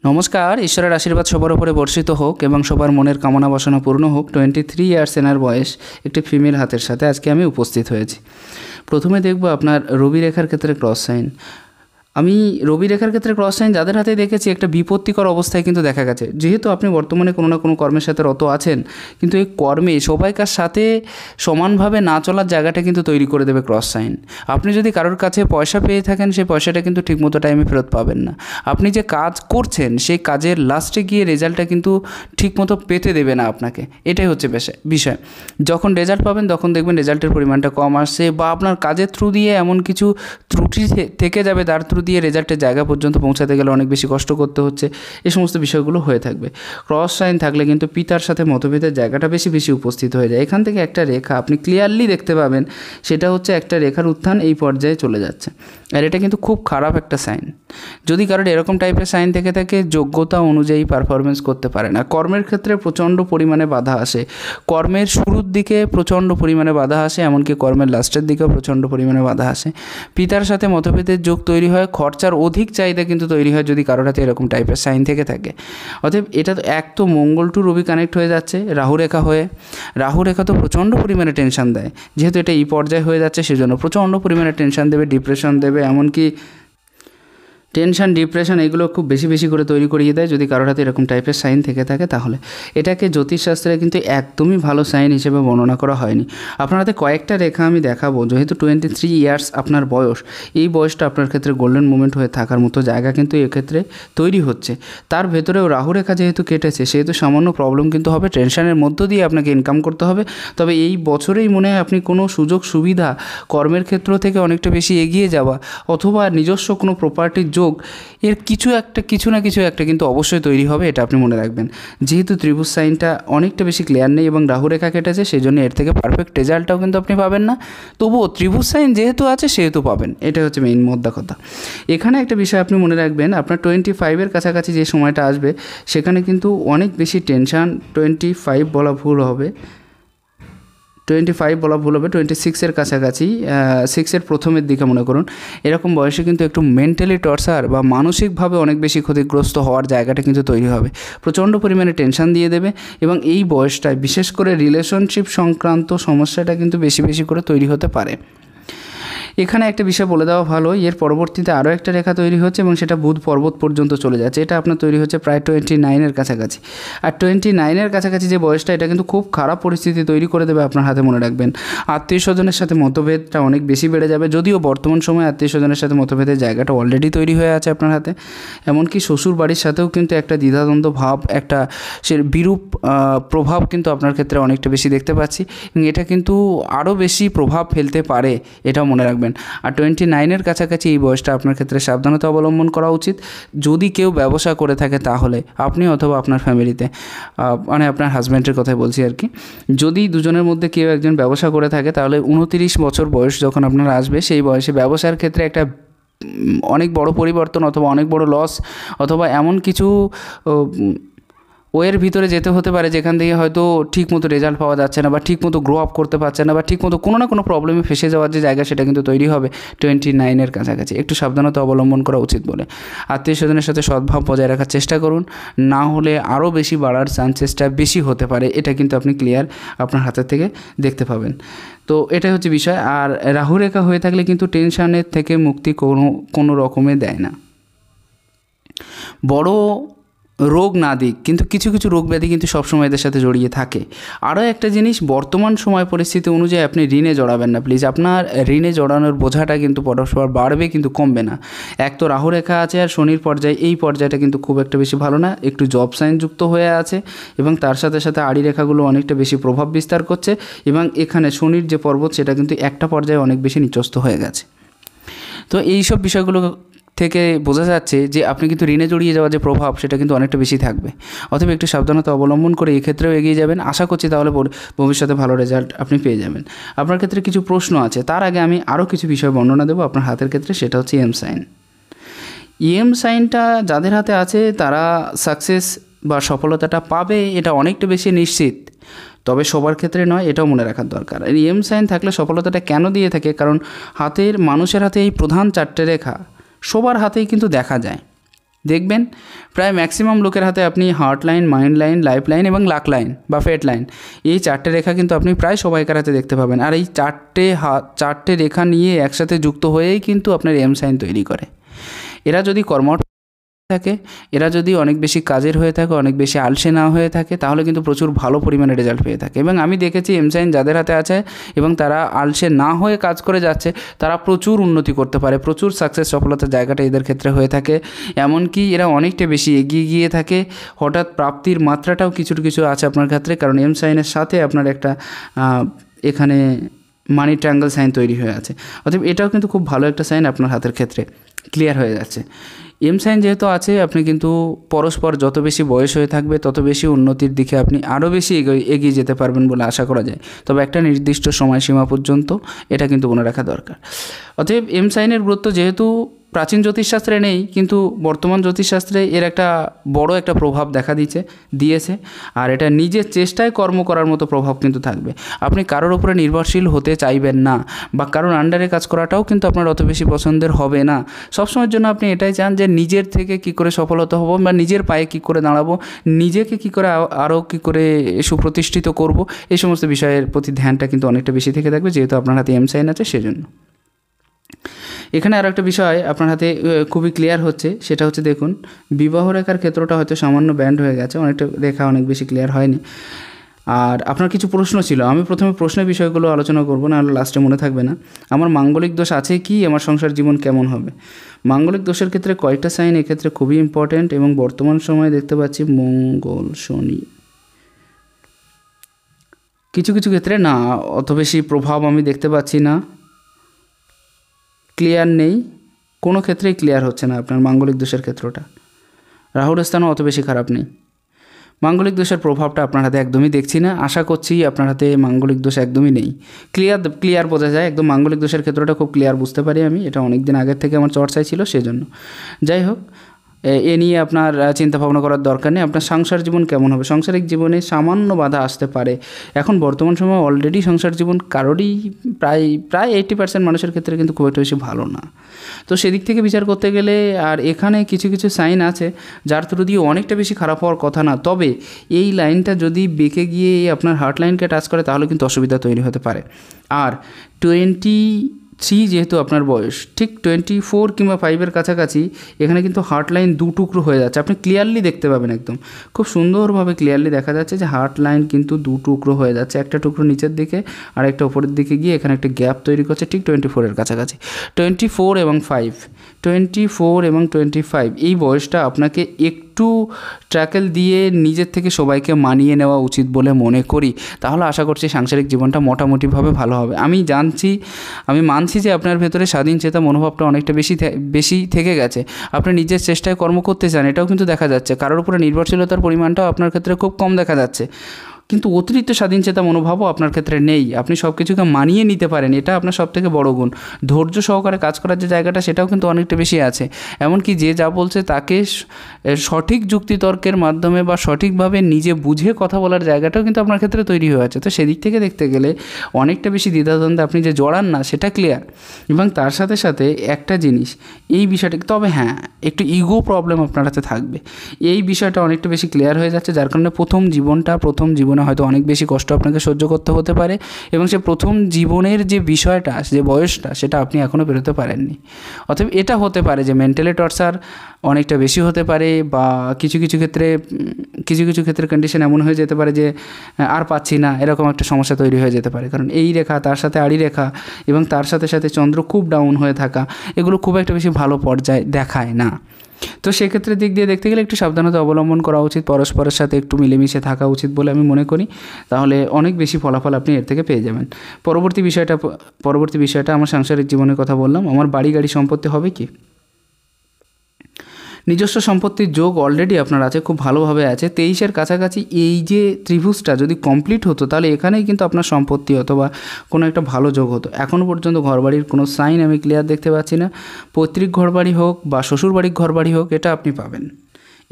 নমস্কার, ঈশ্বরের আশীর্বাদ সবার উপরে বর্ষিত হোক এবং সবার মনের কামনা বাসনা পূর্ণ হোক। 23 ইয়ার্স এনার বয়স একটি ফিমেল হাতের সাথে আজকে আমি উপস্থিত হয়েছি। প্রথমে দেখব আপনার রবি রেখার ক্ষেত্রে ক্রস সাইন। আমি রবি রেখার ক্ষেত্রে ক্রস সাইন যাদের হাতে দেখেছি একটা বিপত্তিকর অবস্থায় কিন্তু দেখা গেছে। যেহেতু আপনি বর্তমানে কোনো না কোনো কর্মের সাথে রত আছেন, কিন্তু এই কর্মে সবাইকার সাথে সমানভাবে না চলার জায়গাটা কিন্তু তৈরি করে দেবে ক্রস সাইন। আপনি যদি কারোর কাছে পয়সা পেয়ে থাকেন, সেই পয়সাটা কিন্তু ঠিকমতো টাইমে ফেরত পাবেন না। আপনি যে কাজ করছেন সেই কাজের লাস্টে গিয়ে রেজাল্টটা কিন্তু ঠিকমতো পেতে দেবে না আপনাকে। এটাই হচ্ছে বিষয়। যখন রেজাল্ট পাবেন তখন দেখবেন রেজাল্টের পরিমাণটা কম আসছে, বা আপনার কাজের থ্রু দিয়ে এমন কিছু ত্রুটি থেকে যাবে তার থ্রু দিয়ে রেজাল্টের জায়গা পর্যন্ত পৌঁছাতে গেলে অনেক বেশি কষ্ট করতে হচ্ছে। এই সমস্ত বিষয়গুলো হয়ে থাকবে। ক্রস সাইন থাকলে কিন্তু পিতার সাথে মতভেদের জায়গাটা বেশি উপস্থিত হয়ে যায়। এখান থেকে একটা রেখা আপনি ক্লিয়ারলি দেখতে পাবেন, সেটা হচ্ছে একটা রেখার উত্থান এই পর্যায়ে চলে যাচ্ছে। আর এটা কিন্তু খুব খারাপ একটা সাইন। যদি কারোর এরকম টাইপের সাইন থেকে থাকে, যোগ্যতা অনুযায়ী পারফরমেন্স করতে পারে না। কর্মের ক্ষেত্রে প্রচণ্ড পরিমাণে বাধা আসে, কর্মের শুরুর দিকে প্রচণ্ড পরিমাণে বাধা আসে, এমনকি কর্মের লাস্টের দিকেও প্রচণ্ড পরিমাণে বাধা আসে। পিতার সাথে মতভেদের যোগ তৈরি হয়, খরচার অধিক চাহিদা কিন্তু তৈরি হয় যদি কারোর হাতে এরকম টাইপের সাইন থেকে থাকে। অতএব এটা তো এক তো মঙ্গল টু রবি কানেক্ট হয়ে যাচ্ছে রাহু রেখা হয়ে। রাহু রেখা তো প্রচণ্ড পরিমাণে টেনশন দেয়, যেহেতু এটা এই পর্যায়ে হয়ে যাচ্ছে সেজন্য প্রচণ্ড পরিমাণে টেনশন দেবে, ডিপ্রেশন দেবে, এমনকি টেনশন ডিপ্রেশন এগুলো খুব বেশি করে তৈরি করিয়ে দেয় যদি কারোর হাতে এরকম টাইপের সাইন থেকে থাকে। তাহলে এটাকে জ্যোতিষশাস্ত্রে কিন্তু একদমই ভালো সাইন হিসেবে বর্ণনা করা হয়নি। আপনার হাতে কয়েকটা রেখা আমি দেখাবো। যেহেতু 23 ইয়ার্স আপনার বয়স, এই বয়সটা আপনার ক্ষেত্রে গোল্ডেন মোমেন্ট হয়ে থাকার মতো জায়গা কিন্তু এক্ষেত্রে তৈরি হচ্ছে। তার ভেতরেও রাহু রেখা যেহেতু কেটেছে, সেহেতু সামান্য প্রবলেম কিন্তু হবে, টেনশনের মধ্য দিয়ে আপনাকে ইনকাম করতে হবে। তবে এই বছরেই মনে হয় আপনি কোনো সুযোগ সুবিধা কর্মের ক্ষেত্র থেকে অনেকটা বেশি এগিয়ে যাওয়া, অথবা নিজস্ব কোনো প্রপার্টির এর কিছু না কিছু একটা কিন্তু অবশ্যই তৈরি হবে, এটা আপনি মনে রাখবেন। যেহেতু ত্রিভুজ সাইনটা অনেকটা বেশি ক্লিয়ার নেই এবং রাহু রেখা কেটেছে, সেই জন্য এর থেকে পারফেক্ট রেজাল্টটাও কিন্তু আপনি পাবেন না। তবুও ত্রিভুজ সাইন যেহেতু আছে সেহেতু পাবেন, এটা হচ্ছে মেইন মোদ্দা কথা। এখানে একটা বিষয় আপনি মনে রাখবেন, আপনার 25-এর কাছাকাছি যে সময়টা আসবে সেখানে কিন্তু অনেক বেশি টেনশান, 25 বলা ভুল হবে, 26-এর কাছাকাছি, 6-এর প্রথমের দিকে মনে করুন। এরকম বয়সে কিন্তু একটু মেন্টালি টর্চার বা মানসিকভাবে অনেক বেশি ক্ষতিগ্রস্ত হওয়ার জায়গাটা কিন্তু তৈরি হবে। প্রচণ্ড পরিমাণে টেনশন দিয়ে দেবে এবং এই বয়সটায় বিশেষ করে রিলেশনশিপ সংক্রান্ত সমস্যাটা কিন্তু বেশি করে তৈরি হতে পারে। এখানে একটা বিষয় বলে দেওয়া ভালো, এর পরবর্তীতে আরও একটা রেখা তৈরি হচ্ছে এবং সেটা বুধ পর্বত পর্যন্ত চলে যাচ্ছে। এটা আপনার তৈরি হচ্ছে প্রায় 29-এর কাছাকাছি। আর 29-এর কাছাকাছি যে বয়সটা, এটা কিন্তু খুব খারাপ পরিস্থিতি তৈরি করে দেবে আপনার হাতে, মনে রাখবেন। আত্মীয় স্বজনের সাথে মতভেদটা অনেক বেশি বেড়ে যাবে, যদিও বর্তমান সময়ে আত্মীয় স্বজনের সাথে মতভেদের জায়গাটা অলরেডি তৈরি হয়ে আছে আপনার হাতে। এমনকি শ্বশুর বাড়ির সাথেও কিন্তু একটা দ্বিধাদ্বন্দ্ব ভাব, একটা সে বিরূপ প্রভাব কিন্তু আপনার ক্ষেত্রে অনেকটা বেশি দেখতে পাচ্ছি, এবং এটা কিন্তু আরও বেশি প্রভাব ফেলতে পারে, এটাও মনে রাখবেন। আর 29-এর কাছাকাছি এই বয়সটা আপনার ক্ষেত্রে সাবধানতা অবলম্বন করা উচিত। যদি কেউ ব্যবসা করে থাকে তাহলে আপনি অথবা আপনার ফ্যামিলিতে, মানে আপনার হাজব্যান্ডের কথাই বলছি আর কি, যদি দুজনের মধ্যে কেউ একজন ব্যবসা করে থাকে তাহলে 29 বছর বয়স যখন আপনার আসবে, সেই বয়সে ব্যবসার ক্ষেত্রে একটা অনেক বড় পরিবর্তন অথবা অনেক বড় লস অথবা এমন কিছু ওয়ের ভিতরে যেতে হতে পারে যেখান থেকে হয়তো ঠিকমতো রেজাল্ট পাওয়া যাচ্ছে না, বা ঠিকমতো গ্রো আপ করতে পারছে না, বা ঠিকমতো কোনো না কোনো প্রবলেমে ফেসে যাওয়ার যে জায়গা সেটা কিন্তু তৈরি হবে 29-এর কাছাকাছি। একটু সাবধানতা অবলম্বন করা উচিত বলে। আত্মীয় স্বজনের সাথে সদ্ভাব বজায় রাখার চেষ্টা করুন, না হলে আরও বেশি বাড়ার চান্সেসটা বেশি হতে পারে, এটা কিন্তু আপনি ক্লিয়ার আপনার হাতের থেকে দেখতে পাবেন। তো এটাই হচ্ছে বিষয়। আর রাহু রেখা হয়ে থাকলে কিন্তু টেনশনের থেকে মুক্তি কোনো রকমে দেয় না। বড় রোগ না দিক, কিন্তু কিছু রোগ ব্যাধি কিন্তু সবসময় এদের সাথে জড়িয়ে থাকে। আরও একটা জিনিস, বর্তমান সময় পরিস্থিতি অনুযায়ী আপনি ঋণে জড়াবেন না প্লিজ। আপনার ঋণে জড়ানোর বোঝাটা কিন্তু পরস্পর বাড়বে, কিন্তু কমবে না। এক তো রাহু রেখা আছে, আর শনির পর্যায়ে, এই পর্যায়টা কিন্তু খুব একটা বেশি ভালো না, একটু জব সাইন যুক্ত হয়ে আছে, এবং তার সাথে আড়ি রেখাগুলো অনেকটা বেশি প্রভাব বিস্তার করছে, এবং এখানে শনির যে পর্বত সেটা কিন্তু একটা পর্যায়ে অনেক বেশি নিচস্থ হয়ে গেছে। তো এই সব বিষয়গুলো থেকে বোঝা যাচ্ছে যে আপনি কিন্তু ঋণে জড়িয়ে যাওয়ার যে প্রভাব সেটা কিন্তু অনেকটা বেশি থাকবে। অথবা একটু সাবধানতা অবলম্বন করে এক্ষেত্রেও এগিয়ে যাবেন, আশা করছি তাহলে ভবিষ্যতে ভালো রেজাল্ট আপনি পেয়ে যাবেন। আপনার ক্ষেত্রে কিছু প্রশ্ন আছে, তার আগে আমি আরও কিছু বিষয় বর্ণনা দেবো আপনার হাতের ক্ষেত্রে, সেটা হচ্ছে এম সাইন। সাইনটা যাদের হাতে আছে তারা সাকসেস বা সফলতাটা পাবে, এটা অনেকটা বেশি নিশ্চিত। তবে সবার ক্ষেত্রে নয়, এটাও মনে রাখার দরকার। সাইন থাকলে সফলতাটা কেন দিয়ে থাকে, কারণ মানুষের হাতে এই প্রধান 4টে রেখা সবার হাতেই কিন্তু দেখা যায়। দেখবেন প্রায় ম্যাক্সিমাম লোকের হাতে আপনি heart line, mind line, life line এবং লাক লাইন বা ফেট লাইন, এই 4টে রেখা কিন্তু আপনি প্রায় সবাইকার হাতে দেখতে পাবেন। আর এই 4টে রেখা নিয়ে একসাথে যুক্ত হয়েই কিন্তু আপনার এম সাইন তৈরি করে। এরা যদি কর্মঠ থাকে, এরা যদি অনেক বেশি কাজের হয়ে থাকে, অনেক বেশি আলসে না হয়ে থাকে, তাহলে কিন্তু প্রচুর ভালো পরিমাণে রেজাল্ট পেয়ে থাকে। এবং আমি দেখেছি এম সাইন যাদের হাতে আছে এবং তারা আলসে না হয়ে কাজ করে যাচ্ছে, তারা প্রচুর উন্নতি করতে পারে, প্রচুর সাকসেস, সফলতার জায়গাটা এদের ক্ষেত্রে হয়ে থাকে। এমনকি এরা অনেকটা বেশি এগিয়ে গিয়ে থাকে, হঠাৎ প্রাপ্তির মাত্রাটাও কিছু আছে আপনার ক্ষেত্রে, কারণ এম সাইনের সাথে আপনার একটা এখানে মানি ট্রায়াঙ্গেল সাইন তৈরি হয়ে আছে। অতএব এটাও কিন্তু খুব ভালো একটা সাইন আপনার হাতের ক্ষেত্রে ক্লিয়ার হয়ে যাচ্ছে। এম সাইন যেহেতু আছে, আপনি কিন্তু পরস্পর যত বেশি বয়স হয়ে থাকবে তত বেশি উন্নতির দিকে আপনি আরও বেশি এগিয়ে যেতে পারবেন বলে আশা করা যায়। তবে একটা নির্দিষ্ট সময়সীমা পর্যন্ত এটা কিন্তু মনে রাখা দরকার। অতএব এম সাইনের গুরুত্ব যেহেতু প্রাচীন জ্যোতিষশাস্ত্রে নেই, কিন্তু বর্তমান জ্যোতিষশাস্ত্রে এর একটা বড় একটা প্রভাব দিয়েছে। আর এটা নিজের চেষ্টায় কর্ম করার মতো প্রভাব কিন্তু থাকবে। আপনি কারোর উপরে নির্ভরশীল হতে চাইবেন না, বা কারোর আন্ডারে কাজ করাটাও কিন্তু আপনার অত বেশি পছন্দের হবে না। সবসময়ের জন্য আপনি এটাই চান যে নিজের থেকে কী করে সফলতা হব, বা নিজের পায়ে কী করে দাঁড়াবো, নিজেকে কী করে আরও কী করে সুপ্রতিষ্ঠিত করব, এই সমস্ত বিষয়ের প্রতি ধ্যানটা কিন্তু অনেকটা বেশি থেকে থাকবে, যেহেতু আপনার হাতে এম সাইন আছে সেজন্য। এখানে আরও একটা বিষয় আপনার হাতে খুবই ক্লিয়ার হচ্ছে, সেটা হচ্ছে দেখুন বিবাহ রেখার ক্ষেত্রটা হয়তো সামান্য ব্যান্ড হয়ে গেছে, অনেকটা রেখা অনেক বেশি ক্লিয়ার হয়নি। আর আপনার কিছু প্রশ্ন ছিল, আমি প্রথমে প্রশ্নের বিষয়গুলো আলোচনা করবো, না হলে লাস্টে মনে থাকবে না। আমার মাঙ্গলিক দোষ আছে কি, আমার সংসার জীবন কেমন হবে? মাঙ্গলিক দোষের ক্ষেত্রে কয়েকটা সাইন এক্ষেত্রে খুবই ইম্পর্ট্যান্ট, এবং বর্তমান সময়ে দেখতে পাচ্ছি মঙ্গল, শনি, কিছু ক্ষেত্রে না অত বেশি প্রভাব আমি দেখতে পাচ্ছি না, ক্লিয়ার নেই, কোনো ক্ষেত্রেই ক্লিয়ার হচ্ছে না আপনার মাঙ্গলিক দোষের ক্ষেত্রটা। রাহুর স্থানও অত বেশি খারাপ নেই। মাঙ্গলিক দোষের প্রভাবটা আপনার হাতে একদমই দেখছি না, আশা করছি আপনার হাতে মাঙ্গলিক দোষ একদমই নেই। ক্লিয়ার বোঝা যায়, একদম মাঙ্গলিক দোষের ক্ষেত্রটা খুব ক্লিয়ার বুঝতে পারি আমি, এটা অনেক দিন আগের থেকে আমার চর্চায় ছিল সেজন্য। যাই হোক, এ নিয়ে আপনার চিন্তা ভাবনা করার দরকার নেই। আপনার সংসার জীবন কেমন হবে? সাংসারিক জীবনে সামান্য বাধা আসতে পারে। এখন বর্তমান সময়ে অলরেডি সংসার জীবন কারোরই প্রায় 80% মানুষের ক্ষেত্রে কিন্তু খুব একটা বেশি ভালো না। তো সেদিক থেকে বিচার করতে গেলে, আর এখানে কিছু সাইন আছে যার থ্রু দিয়ে অনেকটা বেশি খারাপ হওয়ার কথা না, তবে এই লাইনটা যদি বেঁকে গিয়ে আপনার হার্ট লাইনকে টাচ করে তাহলে কিন্তু অসুবিধা তৈরি হতে পারে। আর 23 যেহেতু আপনার বয়স, ঠিক 24 কিংবা 5-এর কাছাকাছি এখানে কিন্তু হার্ট লাইন 2 টুকরো হয়ে যাচ্ছে, আপনি ক্লিয়ারলি দেখতে পাবেন, একদম খুব সুন্দরভাবে ক্লিয়ারলি দেখা যাচ্ছে যে হার্ট লাইন কিন্তু 2 টুকরো হয়ে যাচ্ছে, একটা টুকরো নিচের দিকে আর একটা উপরের দিকে গিয়ে এখানে একটা গ্যাপ তৈরি করছে ঠিক 24-এর কাছাকাছি। 24 এবং 25 এই বয়সটা আপনাকে একটু ট্র্যাকেল দিয়ে নিজের থেকে সবাইকে মানিয়ে নেওয়া উচিত বলে মনে করি, তাহলে আশা করছি সাংসারিক জীবনটা মোটামুটিভাবে ভালো হবে। আমি মানছি যে আপনার ভেতরে স্বাধীন চেতা মনোভাবটা অনেকটা বেশি থেকে গেছে, আপনি নিজের চেষ্টায় কর্ম করতে চান, এটাও কিন্তু দেখা যাচ্ছে। কারোর উপরে নির্ভরশীলতার পরিমাণটাও আপনার ক্ষেত্রে খুব কম দেখা যাচ্ছে, কিন্তু অতিরিক্ত স্বাধীন চেতা মনোভাবও আপনার ক্ষেত্রে নেই। আপনি সব কিছুকে মানিয়ে নিতে পারেন, এটা আপনার সবথেকে বড় গুণ। ধৈর্য সহকারে কাজ করার যে জায়গাটা সেটাও কিন্তু অনেকটা বেশি আছে। এমনকি যে যা বলছে তাকে সঠিক যুক্তিতর্কের মাধ্যমে বা সঠিকভাবে নিজে বুঝে কথা বলার জায়গাটাও কিন্তু আপনার ক্ষেত্রে তৈরি হয়ে আছে। তো সেদিক থেকে দেখতে গেলে অনেকটা বেশি দ্বিধাদ্বন্দ্বে আপনি যে জড়ান না সেটা ক্লিয়ার। এবং তার সাথে সাথে একটা জিনিস, এই বিষয়টা, তবে হ্যাঁ একটু ইগো প্রবলেম আপনার হাতে থাকবে, এই বিষয়টা অনেকটা বেশি ক্লিয়ার হয়ে যাচ্ছে, যার কারণে প্রথম জীবনে হয়তো অনেক বেশি কষ্ট আপনাকে সহ্য করতে হতে পারে, এবং সে প্রথম জীবনের যে বিষয়টা, যে বয়সটা, সেটা আপনি এখনও বেরোতে পারেননি। অতএব এটা হতে পারে যে মেন্টালি টর্চার অনেকটা বেশি হতে পারে, বা কিছু ক্ষেত্রে কন্ডিশন এমন হয়ে যেতে পারে যে আর পাচ্ছি না, এরকম একটা সমস্যা তৈরি হয়ে যেতে পারে। কারণ এই রেখা, তার সাথে আড়ি রেখা এবং তার সাথে চন্দ্র খুব ডাউন হয়ে থাকা, এগুলো খুব একটা বেশি ভালো পর্যায়ে দেখায় না। তো সেক্ষেত্রে দিক দিয়ে দেখতে গেলে একটু সাবধানতা অবলম্বন করা উচিত, পরস্পরের সাথে একটু মিলেমিশে থাকা উচিত বলে আমি মনে করি, তাহলে অনেক বেশি ফলাফল আপনি এর থেকে পেয়ে যাবেন। পরবর্তী বিষয়টা আমার সাংসারিক জীবনের কথা বললাম। আমার বাড়ি গাড়ি সম্পত্তি হবে কি? নিজস্ব সম্পত্তির যোগ অলরেডি আপনার আছে, খুব ভালোভাবে আছে। 23-এর কাছাকাছি এই যে ত্রিভুজটা যদি কমপ্লিট হতো, তাহলে এখানেই কিন্তু আপনার সম্পত্তি অথবা কোনো একটা ভালো যোগ হতো। এখনও পর্যন্ত ঘরবাড়ির কোনো সাইন আমি ক্লিয়ার দেখতে পাচ্ছি না। পৈতৃক ঘরবাড়ি হোক বা শ্বশুরবাড়ির ঘরবাড়ি হোক, এটা আপনি পাবেন,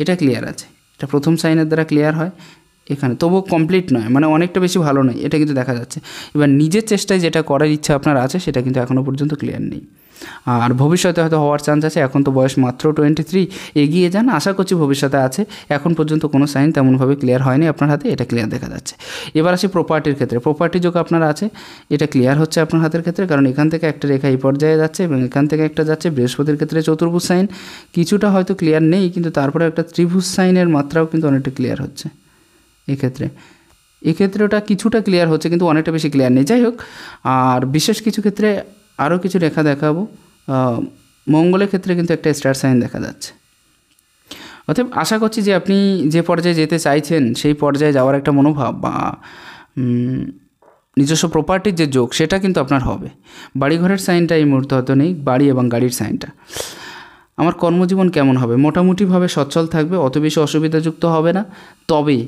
এটা ক্লিয়ার আছে। এটা প্রথম সাইনের দ্বারা ক্লিয়ার হয় এখানে, তবুও কমপ্লিট নয়, মানে অনেকটা বেশি ভালো নয়, এটা কিন্তু দেখা যাচ্ছে। এবার নিজের চেষ্টায় যেটা করার ইচ্ছা আপনার আছে সেটা কিন্তু এখনও পর্যন্ত ক্লিয়ার নেই। আর ভবিষ্যতে হয়তো হওয়ার চান্স আছে। এখন তো বয়স মাত্র 23, এগিয়ে যান, আশা করছি ভবিষ্যতে আছে। এখন পর্যন্ত কোনো সাইন তেমনভাবে ক্লিয়ার হয়নি আপনার হাতে, এটা ক্লিয়ার দেখা যাচ্ছে। এবার আসি প্রপার্টির ক্ষেত্রে। প্রপার্টি যোগ আপনার আছে, এটা ক্লিয়ার হচ্ছে আপনার হাতের ক্ষেত্রে, কারণ এখান থেকে একটা রেখা এই পর্যায়ে যাচ্ছে এবং এখান থেকে একটা যাচ্ছে। বৃহস্পতির ক্ষেত্রে চতুর্ভুজ সাইন কিছুটা হয়তো ক্লিয়ার নেই, কিন্তু তারপরে একটা ত্রিভুজ সাইনের মাত্রাও কিন্তু অনেকটা ক্লিয়ার হচ্ছে এক্ষেত্রে ওটা কিছুটা ক্লিয়ার হচ্ছে, কিন্তু অনেকটা বেশি ক্লিয়ার নেই। যাই হোক, আর বিশেষ কিছু ক্ষেত্রে আরও কিছু রেখা দেখাবো। মঙ্গলের ক্ষেত্রে কিন্তু একটা স্টার সাইন দেখা যাচ্ছে। অতএব আশা করছি যে আপনি যে পর্যায়ে যেতে চাইছেন সেই পর্যায়ে যাওয়ার একটা মনোভাব বা নিজস্ব প্রপার্টির যে যোগ সেটা কিন্তু আপনার হবে। বাড়িঘরের সাইনটা এই মুহূর্তে হয়তো নেই, বাড়ি এবং গাড়ির সাইনটা। আমার কর্মজীবন কেমন হবে? মোটামুটিভাবে সচ্ছল থাকবে, অত বেশি অসুবিধাযুক্ত হবে না। তবে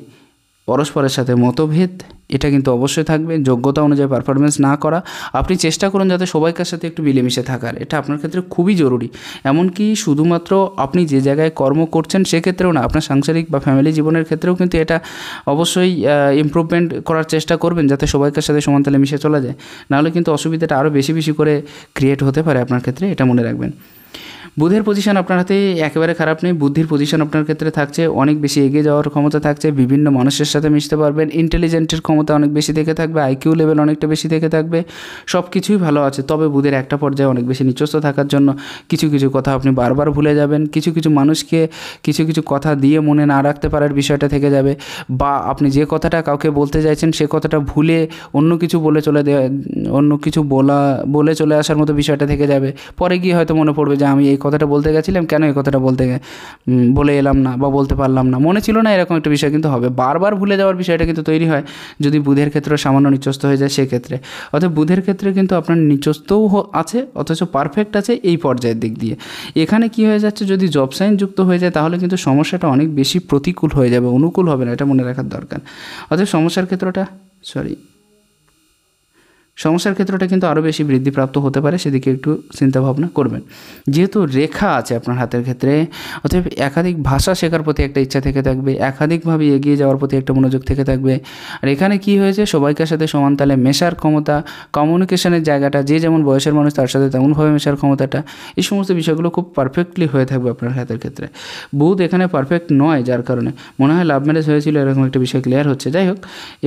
পরস্পরের সাথে মতভেদ এটা কিন্তু অবশ্যই থাকবে। যোগ্যতা অনুযায়ী পারফরমেন্স না করা, আপনি চেষ্টা করুন যাতে সবাইকার সাথে একটু মিলেমিশে থাকার, এটা আপনার ক্ষেত্রে খুবই জরুরি। এমনকি শুধুমাত্র আপনি যে জায়গায় কর্ম করছেন সেক্ষেত্রেও না, আপনার সাংসারিক বা ফ্যামিলি জীবনের ক্ষেত্রেও কিন্তু এটা অবশ্যই ইমপ্রুভমেন্ট করার চেষ্টা করবেন, যাতে সবাইকার সাথে সমান তালে মিশে চলা যায়। নাহলে কিন্তু অসুবিধাটা আরও বেশি বেশি করে ক্রিয়েট হতে পারে আপনার ক্ষেত্রে, এটা মনে রাখবেন। বুধের পজিশন আপনার হাতে একেবারে খারাপ নেই। বুদ্ধির পজিশন আপনার ক্ষেত্রে থাকছে, অনেক বেশি এগিয়ে যাওয়ার ক্ষমতা থাকছে, বিভিন্ন মানুষের সাথে মিশতে পারবেন, ইন্টেলিজেন্টের ক্ষমতা অনেক বেশি থেকে থাকবে, আইকিউ লেভেল অনেকটা বেশি থেকে থাকবে, সব কিছুই ভালো আছে। তবে বুধের একটা পর্যায়ে অনেক বেশি নিচস্থ থাকার জন্য কিছু কিছু কথা আপনি বারবার ভুলে যাবেন, কিছু কিছু মানুষকে কিছু কিছু কথা দিয়ে মনে না রাখতে পারার বিষয়টা থেকে যাবে, বা আপনি যে কথাটা কাউকে বলতে চাইছেন সে কথাটা ভুলে অন্য কিছু বলে চলে আসার মতো বিষয়টা থেকে যাবে। পরে গিয়ে হয়তো মনে পড়বে যে আমি এই কথাটা বলতে গেছিলাম, কেন এই কথাটা বলে এলাম না বা বলতে পারলাম না, মনে ছিল না, এরকম একটা বিষয় কিন্তু হবে। বারবার ভুলে যাওয়ার বিষয়টা কিন্তু তৈরি হয় যদি বুধের ক্ষেত্রে সামান্য নিচস্থ হয়ে যায় সেক্ষেত্রে। অর্থাৎ বুধের ক্ষেত্রে কিন্তু আপনার নিচস্থও আছে অথচ পারফেক্ট আছে এই পর্যায়ের দিক দিয়ে। এখানে কি হয়ে যাচ্ছে, যদি জব সাইন যুক্ত হয়ে যায় তাহলে কিন্তু সমস্যাটা অনেক বেশি প্রতিকূল হয়ে যাবে, অনুকূল হবে না, এটা মনে রাখার দরকার। অর্থাৎ সমস্যার ক্ষেত্রটা কিন্তু আরও বেশি বৃদ্ধিপ্রাপ্ত হতে পারে, সেদিকে একটু চিন্তাভাবনা করবেন। যেহেতু রেখা আছে আপনার হাতের ক্ষেত্রে, অতএব একাধিক ভাষা শেখার প্রতি একটা ইচ্ছা থেকে থাকবে, একাধিকভাবে এগিয়ে যাওয়ার প্রতি একটা মনোযোগ থেকে থাকবে। আর এখানে কি হয়েছে, সবাইকার সাথে সমান তালে মেশার ক্ষমতা, কমিউনিকেশনের জায়গাটা, যে যেমন বয়সের মানুষ তার সাথে তেমনভাবে মেশার ক্ষমতাটা, এই সমস্ত বিষয়গুলো খুব পারফেক্টলি হয়ে থাকবে আপনার হাতের ক্ষেত্রে। বুধ এখানে পারফেক্ট নয়, যার কারণে মনে হয় লাভ ম্যারেজ হয়েছিল এরকম একটা বিষয় ক্লিয়ার হচ্ছে। যাই হোক,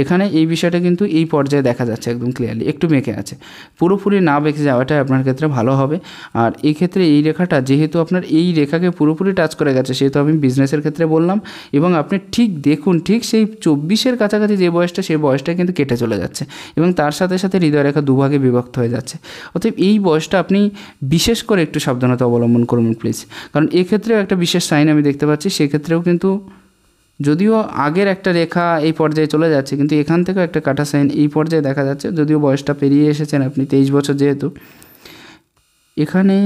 এখানে এই বিষয়টা কিন্তু এই পর্যায়ে দেখা যাচ্ছে একদম ক্লিয়ারলি, একটু মেকে আছে, পুরোপুরি না বেঁকে যাওয়াটাই আপনার ক্ষেত্রে ভালো হবে। আর এই ক্ষেত্রে এই রেখাটা যেহেতু আপনার এই রেখাকে পুরোপুরি টাচ করে গেছে, সেহেতু আমি বিজনেসের ক্ষেত্রে বললাম, এবং আপনি ঠিক দেখুন, ঠিক সেই 24-এর কাছাকাছি যে বয়সটা, সেই বয়সটা কিন্তু কেটে চলে যাচ্ছে এবং তার সাথে সাথে হৃদয় রেখা দুভাগে বিভক্ত হয়ে যাচ্ছে। অতএব এই বয়সটা আপনি বিশেষ করে একটু সাবধানতা অবলম্বন করুন প্লিজ, কারণ এক্ষেত্রেও একটা বিশেষ সাইন আমি দেখতে পাচ্ছি। সেক্ষেত্রেও কিন্তু যদিও আগের একটা রেখা এই পর্যায়ে চলে যাচ্ছে, কিন্তু এখান থেকেও একটা কাটা সাইন এই পর্যায়ে দেখা যাচ্ছে। যদিও বয়সটা পেরিয়ে এসেছেন আপনি, 23 বছর যেহেতু, এখানে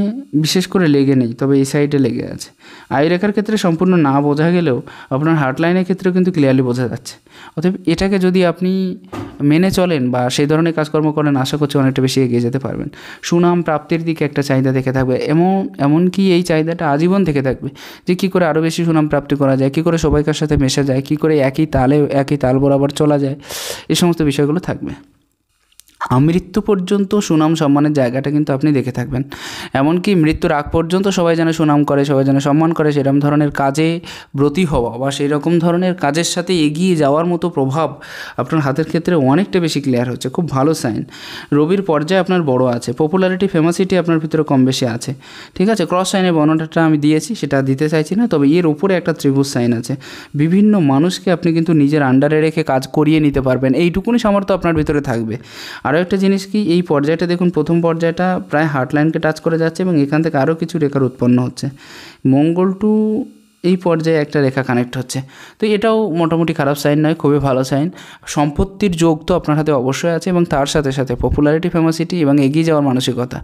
বিশেষ করে লেগে নেই, তবে এই সাইডে লেগে আছে। আই রেখার ক্ষেত্রে সম্পূর্ণ না বোঝা গেলেও আপনার হার্ট লাইনের ক্ষেত্রেও কিন্তু ক্লিয়ারলি বোঝা যাচ্ছে। অতএব এটাকে যদি আপনি মেনে চলেন বা সেই ধরনের কাজকর্ম করেন, আশা করছি অনেকটা বেশি এগিয়ে যেতে পারবেন। সুনাম প্রাপ্তির দিকে একটা চাহিদা থেকে থাকবে, এমনকি এই চাহিদাটা আজীবন থেকে থাকবে, যে কী করে আরও বেশি সুনাম প্রাপ্তি করা যায়, কী করে সবাইকার সাথে মেশা যায়, কী করে একই তাল বরাবর চলা যায়, এই সমস্ত বিষয়গুলো থাকবে। মৃত্যু পর্যন্ত সুনাম সম্মানের জায়গাটা কিন্তু আপনি দেখে থাকবেন। এমনকি মৃত্যুর আগ পর্যন্ত সবাই যেন সুনাম করে, সবাই যেন সম্মান করে, সেরকম ধরনের কাজে ব্রতী হওয়া বা সেই রকম ধরনের কাজের সাথে এগিয়ে যাওয়ার মতো প্রভাব আপনার হাতের ক্ষেত্রে অনেকটা বেশি ক্লিয়ার হচ্ছে, খুব ভালো সাইন। রবির পর্যায়ে আপনার বড় আছে, পপুলারিটি ফেমাসিটি আপনার ভিতরে কম বেশি আছে, ঠিক আছে। ক্রস সাইনের বর্ণনাটা আমি দিয়েছি, সেটা দিতে চাইছি না, তবে এর উপরে একটা ত্রিভুজ সাইন আছে। বিভিন্ন মানুষকে আপনি কিন্তু নিজের আন্ডারে রেখে কাজ করিয়ে নিতে পারবেন, এইটুকুনি সামর্থ্য আপনার ভিতরে থাকবে। আরও একটা জিনিস কি, এই পর্যায়টা দেখুন, প্রথম পর্যায়টা প্রায় হার্ট লাইনকে টাচ করে যাচ্ছে এবং এখান থেকে আরও কিছু রেখার উৎপন্ন হচ্ছে। মঙ্গল টু এই পর্যায়ে একটা রেখা কানেক্ট হচ্ছে, তো এটাও মোটামুটি খারাপ সাইন নয়, খুবই ভালো সাইন। সম্পত্তির যোগ তো আপনার হাতে অবশ্যই আছে, এবং তার সাথে সাথে পপুলারিটি ফেমাসিটি এবং এগিয়ে যাওয়ার মানসিকতা,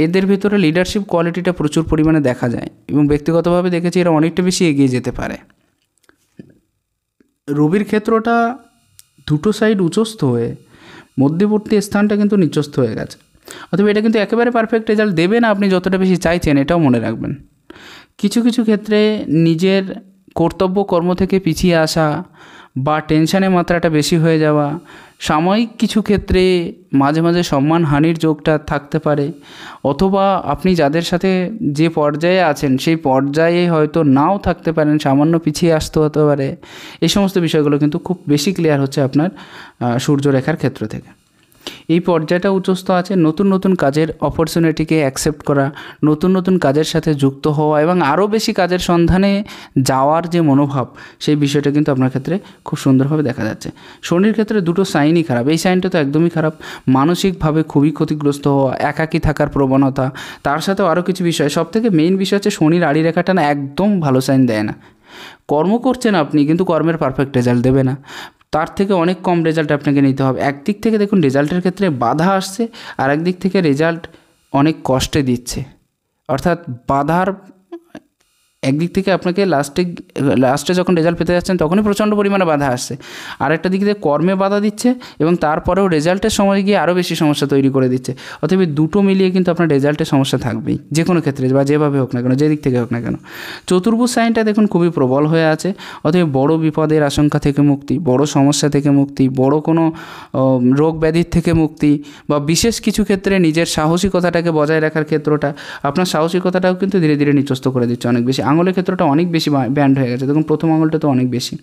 এদের ভিতরে লিডারশিপ কোয়ালিটিটা প্রচুর পরিমাণে দেখা যায়, এবং ব্যক্তিগতভাবে দেখেছি এরা অনেকটা বেশি এগিয়ে যেতে পারে। রবির ক্ষেত্রটা দুটো সাইড উচ্চস্থ হয়ে মধ্যবর্তী স্থানটা কিন্তু নিচস্থ হয়ে গেছে, অথবা এটা কিন্তু একেবারে পারফেক্ট রেজাল্ট দেবে না আপনি যতটা বেশি চাইছেন, এটাও মনে রাখবেন। কিছু কিছু ক্ষেত্রে নিজের কর্তব্য কর্ম থেকে পিছিয়ে আসা বা টেনশনের মাত্রাটা বেশি হয়ে যাওয়া, সাময়িক কিছু ক্ষেত্রে মাঝে মাঝে সম্মানহানির যোগটা থাকতে পারে, অথবা আপনি যাদের সাথে যে পর্যায়ে আছেন সেই পর্যায়ে হয়তো নাও থাকতে পারেন, সামান্য পিছিয়ে আসতে হতে পারে। এই সমস্ত বিষয়গুলো কিন্তু খুব বেশি ক্লিয়ার হচ্ছে আপনার সূর্যরেখার ক্ষেত্র থেকে। এই পর্যায়টা উচ্চস্থ আছে নতুন নতুন কাজের অপরচুনিটিকে অ্যাকসেপ্ট করা, নতুন নতুন কাজের সাথে যুক্ত হওয়া এবং আরও বেশি কাজের সন্ধানে যাওয়ার যে মনোভাব, সেই বিষয়টা কিন্তু আপনার ক্ষেত্রে খুব সুন্দরভাবে দেখা যাচ্ছে। শনির ক্ষেত্রে দুটো সাইনই খারাপ। এই সাইনটা তো একদমই খারাপ, মানসিকভাবে খুবই ক্ষতিগ্রস্ত হওয়া, একাকী থাকার প্রবণতা, তার সাথেও আরও কিছু বিষয়। সবথেকে মেইন বিষয় হচ্ছে শনির আড়ি রেখাটা না একদম ভালো সাইন দেয় না। কর্ম করছেন আপনি, কিন্তু কর্মের পারফেক্ট রেজাল্ট দেবে না, তার থেকে অনেক কম রেজাল্ট আপনাকে নিতে হবে। একদিক থেকে দেখুন রেজাল্টের ক্ষেত্রে বাধা আসছে, আর একদিক থেকে রেজাল্ট অনেক কষ্টে দিচ্ছে। অর্থাৎ বাধার একদিক থেকে আপনাকে লাস্টে যখন রেজাল্ট পেতে যাচ্ছেন তখনই প্রচণ্ড পরিমাণে বাধা আসছে, আর একটা দিক থেকে কর্মে বাধা দিচ্ছে এবং তারপরেও রেজাল্টের সময় গিয়ে আরও বেশি সমস্যা তৈরি করে দিচ্ছে। অতএব দুটো মিলিয়ে কিন্তু আপনার রেজাল্টের সমস্যা থাকবেই, যে কোনো ক্ষেত্রে বা যেভাবে হোক না কেন, যে দিক থেকে হোক না কেন। চতুর্ভুজ সাইনটা দেখুন খুবই প্রবল হয়ে আছে, অতএব বড় বিপদের আশঙ্কা থেকে মুক্তি, বড় সমস্যা থেকে মুক্তি, বড় কোনো রোগ ব্যাধির থেকে মুক্তি, বা বিশেষ কিছু ক্ষেত্রে নিজের সাহসিকতাটাকে বজায় রাখার ক্ষেত্রটা, আপনার সাহসিকতাটাও কিন্তু ধীরে ধীরে নিচস্ত করে দিচ্ছে অনেক বেশি। আঙুলের ক্ষেত্রটা অনেক বেশি ব্যান্ড হয়ে গেছে, দেখুন প্রথম আঙুলটা তো অনেক বেশি।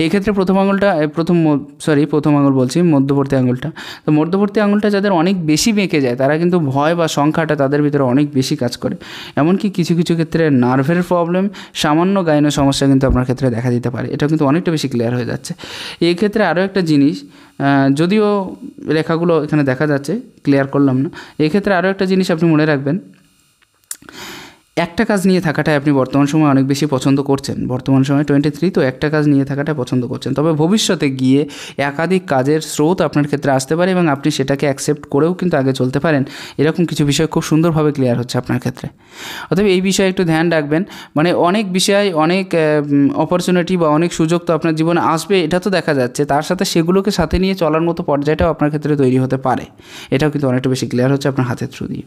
এই ক্ষেত্রে প্রথম আঙুল বলছি, মধ্যবর্তী আঙুলটা, তো মধ্যবর্তী আঙুলটা যাদের অনেক বেশি বেঁকে যায় তারা কিন্তু ভয় বা সংখ্যাটা তাদের ভিতরে অনেক বেশি কাজ করে। এমনকি কিছু কিছু ক্ষেত্রে নার্ভের প্রবলেম, সামান্য গাইনো সমস্যা কিন্তু আপনার ক্ষেত্রে দেখা দিতে পারে। এটা কিন্তু অনেকটা বেশি ক্লিয়ার হয়ে যাচ্ছে। এই ক্ষেত্রে আরও একটা জিনিস, যদিও রেখাগুলো এখানে দেখা যাচ্ছে, ক্লিয়ার করলাম না, এই ক্ষেত্রে আরও একটা জিনিস আপনি মনে রাখবেন, একটা কাজ নিয়ে থাকাটাই আপনি বর্তমান সময় অনেক বেশি পছন্দ করছেন। বর্তমান সময় 23, তো একটা কাজ নিয়ে থাকাটা পছন্দ করছেন, তবে ভবিষ্যতে গিয়ে একাধিক কাজের স্রোত আপনার ক্ষেত্রে আসতে পারে এবং আপনি সেটাকে অ্যাকসেপ্ট করেও কিন্তু আগে চলতে পারেন। এরকম কিছু বিষয় খুব সুন্দরভাবে ক্লিয়ার হচ্ছে আপনার ক্ষেত্রে। অতএব এই বিষয়ে একটু ধ্যান রাখবেন। মানে অনেক বিষয়, অনেক অপরচুনিটি বা অনেক সুযোগ তো আপনার জীবনে আসবে, এটা তো দেখা যাচ্ছে, তার সাথে সেগুলোকে সাথে নিয়ে চলার মতো পর্যায়টাও আপনার ক্ষেত্রে তৈরি হতে পারে। এটাও কিন্তু অনেকটা বেশি ক্লিয়ার হচ্ছে আপনার হাতের থ্রু দিয়ে।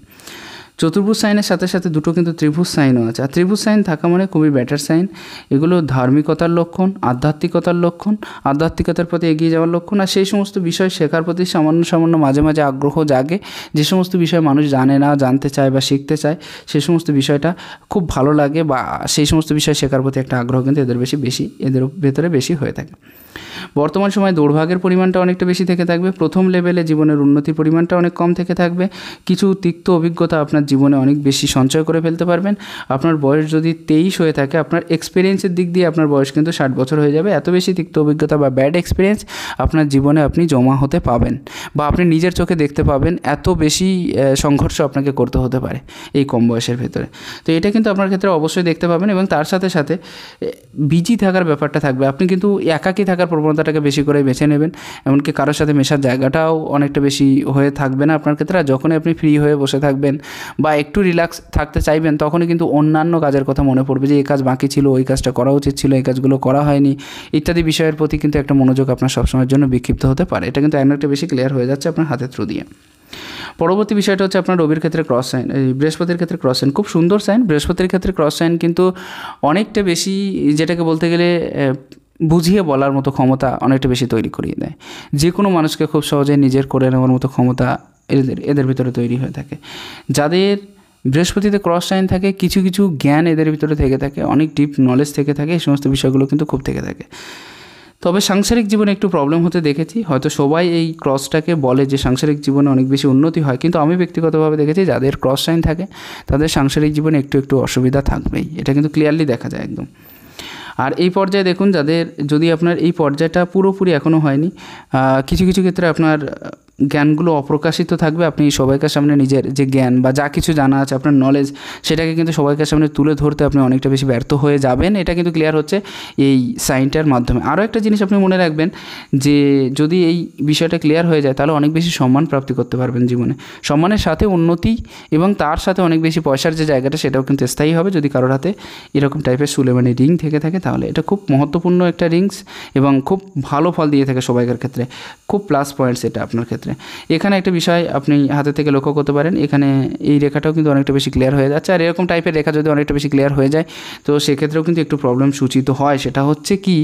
চতুর্ভুজ সাইনের সাথে সাথে দুটো কিন্তু ত্রিভুজ সাইনও আছে, আর ত্রিভুজ সাইন থাকা মানে খুবই বেটার সাইন। এগুলো ধার্মিকতার লক্ষণ, আধ্যাত্মিকতার লক্ষণ, আধ্যাত্মিকতার প্রতি এগিয়ে যাওয়ার লক্ষণ, আর সেই সমস্ত বিষয় শেখার প্রতি সামান্য মাঝে মাঝে আগ্রহ জাগে। যে সমস্ত বিষয় মানুষ জানে না, জানতে চায় বা শিখতে চায়, সেই সমস্ত বিষয়টা খুব ভালো লাগে, বা সেই সমস্ত বিষয় শেখার প্রতি একটা আগ্রহ কিন্তু এদের ভেতরে বেশি হয়ে থাকে। বর্তমান সময়ে দৌড়ভাগের পরিমাণটা অনেকটা বেশি থেকে থাকবে। প্রথম লেভেলে জীবনের উন্নতির পরিমাণটা অনেক কম থেকে থাকবে। কিছু তিক্ত অভিজ্ঞতা আপনার জীবনে অনেক বেশি সঞ্চয় করে ফেলতে পারবেন। আপনার বয়স যদি 23 হয়ে থাকে, আপনার এক্সপিরিয়েন্সের দিক দিয়ে আপনার বয়স কিন্তু 60 বছর হয়ে যাবে। এত বেশি তিক্ত অভিজ্ঞতা বা ব্যাড এক্সপিরিয়েন্স আপনার জীবনে আপনি জমা হতে পাবেন, বা আপনি নিজের চোখে দেখতে পাবেন। এত বেশি সংঘর্ষ আপনাকে করতে হতে পারে এই কম বয়সের ভেতরে। তো এটা কিন্তু আপনার ক্ষেত্রে অবশ্যই দেখতে পাবেন, এবং তার সাথে সাথে বিজি থাকার ব্যাপারটা থাকবে। আপনি কিন্তু একাকী থাকার প্রবণতাটাকে বেশি করে বেছে নেবেন, এমনকি কারোর সাথে মেশার জায়গাটাও অনেকটা বেশি হয়ে থাকবে না আপনার ক্ষেত্রে। আর যখনই আপনি ফ্রি হয়ে বসে থাকবেন বা একটু রিল্যাক্স থাকতে চাইবেন, তখনই কিন্তু অন্যান্য কাজের কথা মনে পড়বে, যে এই কাজ বাকি ছিল, ওই কাজটা করা উচিত ছিল, এই কাজগুলো করা হয়নি, ইত্যাদি বিষয়ের প্রতি কিন্তু একটা মনোযোগ আপনার সবসময়ের জন্য বিক্ষিপ্ত হতে পারে। এটা কিন্তু অনেকটা বেশি ক্লিয়ার হয়ে যাচ্ছে আপনার হাতের থ্রু দিয়ে। পরবর্তী বিষয়টা হচ্ছে আপনার রবির ক্ষেত্রে ক্রস সাইন, বৃহস্পতির ক্ষেত্রে ক্রস সাইন খুব সুন্দর সাইন। বৃহস্পতির ক্ষেত্রে ক্রস সাইন কিন্তু অনেকটা বেশি, যেটাকে বলতে গেলে বুঝিয়ে বলার মতো ক্ষমতা অনেকটা বেশি তৈরি করিয়ে দেয়। যে কোনো মানুষকে খুব সহজে নিজের করে নেওয়ার মতো ক্ষমতা এদের ভিতরে তৈরি হয়ে থাকে। যাদের বৃহস্পতিতে ক্রস সাইন থাকে, কিছু কিছু জ্ঞান এদের ভিতরে থেকে থাকে, অনেক ডিপ নলেজ থেকে থাকে, এই সমস্ত বিষয়গুলো কিন্তু খুব থেকে থাকে। তবে সাংসারিক জীবনে একটু প্রবলেম হতে দেখেছি। হয়তো সবাই এই ক্রসটাকে বলে যে সাংসারিক জীবনে অনেক বেশি উন্নতি হয়, কিন্তু আমি ব্যক্তিগতভাবে দেখেছি যাদের ক্রস সাইন থাকে তাদের সাংসারিক জীবনে একটু অসুবিধা থাকবেই। এটা কিন্তু ক্লিয়ারলি দেখা যায় একদম। আর এই পর্যায়ে দেখুন, যাদের যদি আপনার এই পর্যায়টা পুরোপুরি এখনও হয়নি, কিছু কিছু ক্ষেত্রে আপনার জ্ঞানগুলো অপ্রকাশিত থাকবে। আপনি সবাইকার সামনে নিজের যে জ্ঞান বা যা কিছু জানা আছে, আপনার নলেজ, সেটাকে কিন্তু সবাইকার সামনে তুলে ধরতে আপনি অনেকটা বেশি ব্যর্থ হয়ে যাবেন। এটা কিন্তু ক্লিয়ার হচ্ছে এই সাইনটার মাধ্যমে। আরও একটা জিনিস আপনি মনে রাখবেন, যে যদি এই বিষয়টা ক্লিয়ার হয়ে যায় তাহলে অনেক বেশি সম্মান প্রাপ্তি করতে পারবেন জীবনে। সম্মানের সাথে উন্নতি এবং তার সাথে অনেক বেশি পয়সার যে জায়গাটা, সেটাও কিন্তু স্থায়ী হবে। যদি কারোর হাতে এরকম টাইপের সুলেমানি রিং থেকে থাকে, তাহলে এটা খুব মহত্বপূর্ণ একটা রিংস এবং খুব ভালো ফল দিয়ে থাকে সবাইকার ক্ষেত্রে, খুব প্লাস পয়েন্টস এটা আপনার ক্ষেত্রে। এখানে একটা বিষয় আপনি হাতে থেকে লক্ষ্য করতে পারেন, এখানে এই রেখাটাও কিন্তু অনেকটা বেশি ক্লিয়ার হয়ে যাচ্ছে। আর এরকম টাইপের রেখা যদি অনেকটা বেশি ক্লিয়ার হয়ে যায়, তো সেক্ষেত্রেও কিন্তু একটু প্রবলেম সূচিত হয়। সেটা হচ্ছে কি,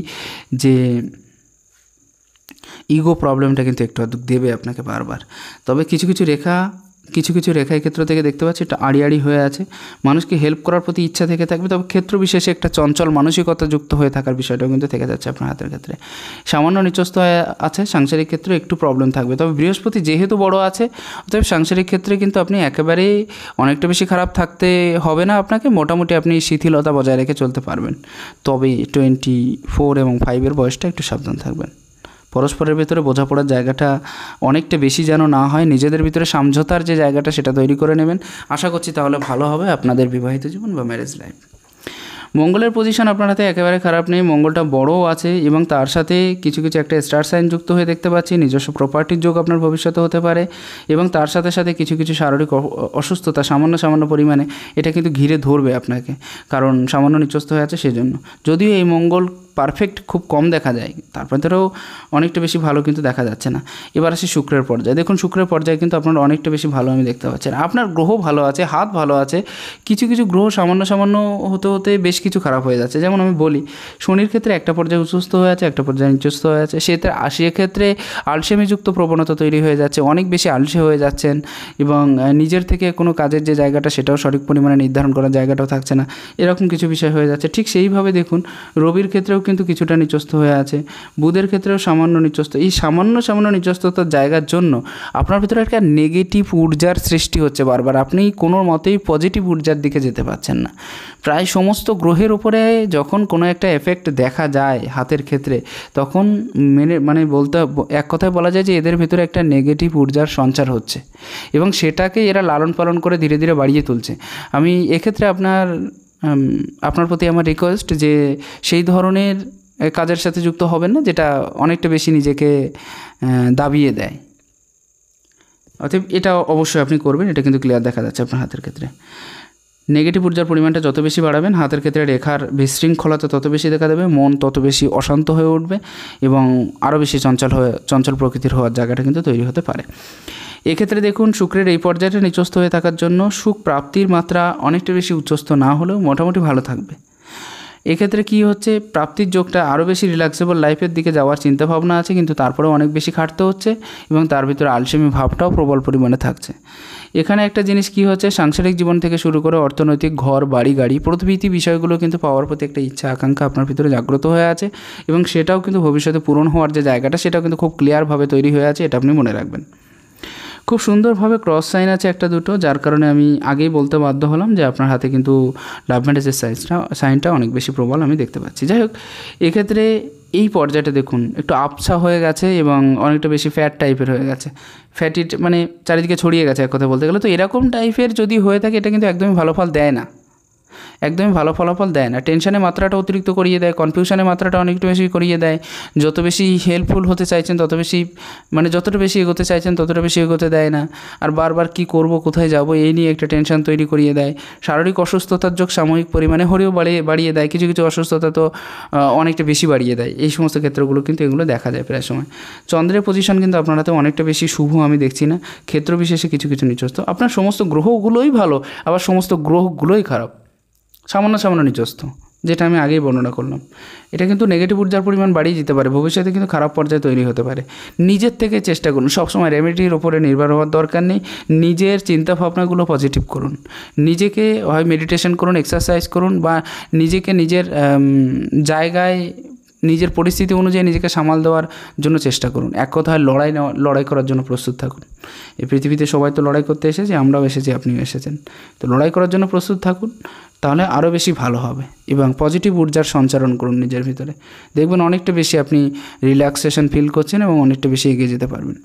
যে ইগো প্রবলেমটা কিন্তু একটু আধটু দেবে আপনাকে বারবার। তবে কিছু কিছু রেখা এই ক্ষেত্র থেকে দেখতে পাচ্ছি একটা আড়ি হয়ে আছে, মানুষকে হেল্প করার প্রতি ইচ্ছা থেকে থাকবে, তবে ক্ষেত্র বিশেষে একটা চঞ্চল মানসিকতা যুক্ত হয়ে থাকার বিষয়টাও কিন্তু থেকে যাচ্ছে আপনার হাতের ক্ষেত্রে। সামান্য নিচস্থ হয়ে আছে, সাংসারিক ক্ষেত্রে একটু প্রবলেম থাকবে, তবে বৃহস্পতি যেহেতু বড় আছে অতএব সাংসারিক ক্ষেত্রে কিন্তু আপনি একেবারেই অনেকটা বেশি খারাপ থাকতে হবে না আপনাকে, মোটামুটি আপনি শিথিলতা বজায় রেখে চলতে পারবেন। তবে 24 এবং 5 বয়সটা একটু সাবধান থাকবেন। পরস্পরের ভেতরে বোঝাপড়ার জায়গাটা অনেকটা বেশি যেন না হয়, নিজেদের ভিতরে সমঝোতার যে জায়গাটা সেটা তৈরি করে নেবেন। আশা করছি তাহলে ভালো হবে আপনাদের বিবাহিত জীবন বা ম্যারেজ লাইফ। মঙ্গলের পজিশন আপনার হাতে একেবারে খারাপ নেই, মঙ্গলটা বড়ও আছে এবং তার সাথে কিছু কিছু একটা স্টার সাইন যুক্ত হয়ে দেখতে পাচ্ছি, নিজস্ব প্রপার্টির যোগ আপনার ভবিষ্যতে হতে পারে এবং তার সাথে সাথে কিছু কিছু শারীরিক অসুস্থতা সামান্য পরিমাণে এটা কিন্তু ঘিরে ধরবে আপনাকে, কারণ সামান্য নিচস্থ হয়ে আছে সেজন্য। যদিও এই মঙ্গল পারফেক্ট খুব কম দেখা যায়, তারপরেও অনেকটা বেশি ভালো কিন্তু দেখা যাচ্ছে না। এবার আসি শুক্রের পর্যায়ে। দেখুন শুক্রের পর্যায়ে কিন্তু আপনার অনেকটা বেশি ভালো আমি দেখতে পাচ্ছি। আপনার গ্রহ ভালো আছে, হাত ভালো আছে, কিছু কিছু গ্রহ সামান্য হতে বেশ কিছু খারাপ হয়ে যাচ্ছে। যেমন আমি বলি, শনির ক্ষেত্রে একটা পর্যায়ে উচ্চস্থ হয়ে আছে, একটা পর্যায়ে নিচস্থ হয়ে আছে, ক্ষেত্রে আলসেমিযুক্ত প্রবণতা তৈরি হয়ে যাচ্ছে, অনেক বেশি আলসে হয়ে যাচ্ছেন এবং নিজের থেকে কোনো কাজের যে জায়গাটা সেটাও সঠিক পরিমাণে নির্ধারণ করার জায়গাটাও থাকছে না, এরকম কিছু বিষয় হয়ে যাচ্ছে। ঠিক সেইভাবে দেখুন রবির ক্ষেত্রেও কিন্তু কিছুটা নিচস্থ হয়ে আছে, বুধের ক্ষেত্রেও সামান্য নিচস্থ। এই সামান্য নিচস্থতার জায়গার জন্য আপনার ভিতরে একটা নেগেটিভ ঊর্জার সৃষ্টি হচ্ছে বারবার, আপনি কোনো মতেই পজিটিভ ঊর্জার দিকে যেতে পারছেন না। প্রায় সমস্ত গ্রহের উপরে যখন কোনো একটা এফেক্ট দেখা যায় হাতের ক্ষেত্রে, তখন এক কথায় বলা যায় যে এদের ভিতরে একটা নেগেটিভ ঊর্জার সঞ্চার হচ্ছে এবং সেটাকে এরা লালন পালন করে ধীরে ধীরে বাড়িয়ে তুলছে। আমি এক্ষেত্রে আপনার প্রতি আমার রিকোয়েস্ট যে সেই ধরনের কাজের সাথে যুক্ত হবেন না যেটা অনেকটা বেশি নিজেকে দাবিয়ে দেয়। অতএব এটা অবশ্যই আপনি করবেন, এটা কিন্তু ক্লিয়ার দেখা যাচ্ছে আপনার হাতের ক্ষেত্রে। নেগেটিভ ঊর্জার পরিমাণটা যত বেশি বাড়াবেন হাতের ক্ষেত্রে রেখার বিশৃঙ্খলতা তত বেশি দেখা দেবে, মন তত বেশি অশান্ত হয়ে উঠবে এবং আরও বেশি চঞ্চল প্রকৃতির হওয়ার জায়গাটা কিন্তু তৈরি হতে পারে। এক্ষেত্রে দেখুন শুক্রের এই পর্যায়টা নিচস্থ হয়ে থাকার জন্য সুখ প্রাপ্তির মাত্রা অনেকটা বেশি উচ্চস্থ না হলেও মোটামুটি ভালো থাকবে। এক্ষেত্রে কী হচ্ছে, প্রাপ্তির যোগটা আরও বেশি রিল্যাক্সেবল লাইফের দিকে যাওয়ার চিন্তাভাবনা আছে, কিন্তু তারপরেও অনেক বেশি খাটতে হচ্ছে এবং তার ভিতরে আলসেমি ভাবটাও প্রবল পরিমাণে থাকছে। এখানে একটা জিনিস কী হচ্ছে, সাংসারিক জীবন থেকে শুরু করে অর্থনৈতিক, ঘর বাড়ি গাড়ি প্রভৃতি বিষয়গুলো কিন্তু পাওয়ার প্রতি একটা ইচ্ছা আকাঙ্ক্ষা আপনার ভিতরে জাগ্রত হয়ে আছে এবং সেটাও কিন্তু ভবিষ্যতে পূরণ হওয়ার যে জায়গাটা সেটাও কিন্তু খুব ক্লিয়ারভাবে তৈরি হয়ে আছে, এটা আপনি মনে রাখবেন। খুব সুন্দরভাবে ক্রস সাইন আছে একটা দুটো, যার কারণে আমি আগেই বলতে বাধ্য হলাম যে আপনার হাতে কিন্তু লাভ ম্যারেজের সাইনটা অনেক বেশি প্রবল আমি দেখতে পাচ্ছি। যাই হোক, এক্ষেত্রে এই পর্যায়টা দেখুন একটু আবছা হয়ে গেছে এবং অনেকটা বেশি ফ্যাট টাইপের হয়ে গেছে, ফ্যাটি মানে চারিদিকে ছড়িয়ে গেছে এক কথা বলতে গেলে। তো এরকম টাইপের যদি হয়ে থাকে এটা কিন্তু একদমই ভালো ফল দেয় না, একদমই ভালো ফলাফল দেয় না। টেনশনের মাত্রাটা অতিরিক্ত করিয়ে দেয়, কনফিউশনের মাত্রাটা অনেকটা বেশি করিয়ে দেয়। যত বেশি হেল্পফুল হতে চাইছেন তত বেশি যতটা বেশি এগোতে চাইছেন ততটা বেশি এগোতে দেয় না, আর বারবার কি করব কোথায় যাব এই নিয়ে একটা টেনশন তৈরি করিয়ে দেয়। শারীরিক অসুস্থতার যোগ সাময়িক পরিমাণে হলেও বাড়িয়ে দেয়, কিছু কিছু অসুস্থতা তো অনেকটা বেশি বাড়িয়ে দেয়। এই সমস্ত ক্ষেত্রগুলো কিন্তু এগুলো দেখা যায় প্রায় সময়। চন্দ্রের পজিশন কিন্তু আপনার হাতে অনেকটা বেশি শুভ আমি দেখছি না, ক্ষেত্র বিশেষে কিছু কিছু নিচস্থ। আপনার সমস্ত গ্রহগুলোই ভালো, আবার সমস্ত গ্রহগুলোই খারাপ, সামান্য নিচস্থ, যেটা আমি আগেই বর্ণনা করলাম। এটা কিন্তু নেগেটিভ ঊর্জার পরিমাণ বাড়িয়ে যেতে পারে, ভবিষ্যতে কিন্তু খারাপ পর্যায়ে তৈরি হতে পারে। নিজের থেকে চেষ্টা করুন, সবসময় রেমেডির ওপরে নির্ভর হওয়ার দরকার নেই, নিজের চিন্তাভাবনাগুলো পজিটিভ করুন, নিজেকে হয় মেডিটেশন করুন, এক্সারসাইজ করুন, বা নিজেকে নিজের জায়গায় নিজের পরিস্থিতি অনুযায়ী নিজেকে সামাল দেওয়ার জন্য চেষ্টা করুন। এক কথায় লড়াই করার জন্য প্রস্তুত থাকুন। এই পৃথিবীতে সবাই তো লড়াই করতে এসেছে, আমরাও এসেছি, আপনিও এসেছেন, তো লড়াই করার জন্য প্রস্তুত থাকুন, তাহলে আরও বেশি ভালো হবে। এবং পজিটিভ ঊর্জার সঞ্চারণ করুন নিজের ভিতরে, দেখবেন অনেকটা বেশি আপনি রিল্যাক্সেশন ফিল করছেন এবং অনেকটা বেশি এগিয়ে যেতে পারবেন।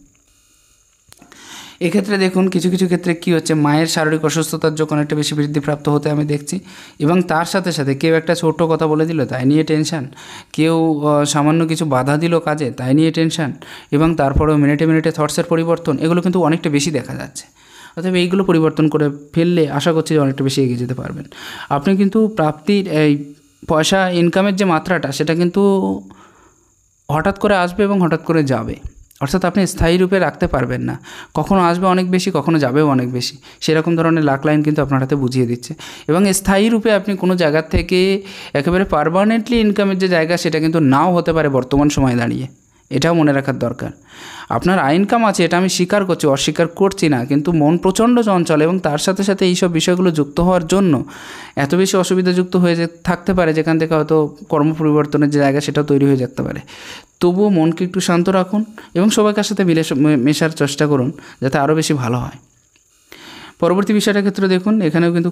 এক্ষেত্রে দেখুন কিছু কিছু ক্ষেত্রে কী হচ্ছে, মায়ের শারীরিক অসুস্থতার যোগ অনেকটা বেশি বৃদ্ধিপ্রাপ্ত হতে আমি দেখছি এবং তার সাথে সাথে কেউ একটা ছোট্ট কথা বলে দিল তাই নিয়ে টেনশান, কেউ সামান্য কিছু বাধা দিল কাজে তাই নিয়ে টেনশান, এবং তারপরেও মিনিটে থটসের পরিবর্তন, এগুলো কিন্তু অনেকটা বেশি দেখা যাচ্ছে। অতএব এইগুলো পরিবর্তন করে ফেললে আশা করছি যে অনেকটা বেশি এগিয়ে যেতে পারবেন। আপনি কিন্তু প্রাপ্তির এই পয়সা ইনকামের যে মাত্রাটা সেটা কিন্তু হঠাৎ করে আসবে এবং হঠাৎ করে যাবে, অর্থাৎ আপনি স্থায়ী রূপে রাখতে পারবেন না, কখনো আসবে অনেক বেশি, কখনো যাবেও অনেক বেশি, সেরকম ধরনের লাক লাইন কিন্তু আপনার হাতে বুঝিয়ে দিচ্ছে। এবং স্থায়ী রূপে আপনি কোনো জায়গা থেকে একেবারে পার্মানেন্টলি ইনকামের যে জায়গা সেটা কিন্তু নাও হতে পারে বর্তমান সময়ে দাঁড়িয়ে, এটাও মনে রাখার দরকার। আপনার ইনকাম আছে, এটা আমি স্বীকার করছি, অস্বীকার করছি না, কিন্তু মন প্রচণ্ড চঞ্চল এবং তার সাথে সাথে এইসব বিষয়গুলো যুক্ত হওয়ার জন্য এত বেশি অসুবিধাযুক্ত হয়ে থাকতে পারে, যেখান থেকে হয়তো কর্ম পরিবর্তনের যে জায়গা সেটাও তৈরি হয়ে যেতে পারে। তবুও মনকে একটু শান্ত রাখুন এবং সবাইকার সাথে মেশার চেষ্টা করুন যাতে আরও বেশি ভালো হয়। পরবর্তী বিষয়টার ক্ষেত্রে দেখুন, এখানেও কিন্তু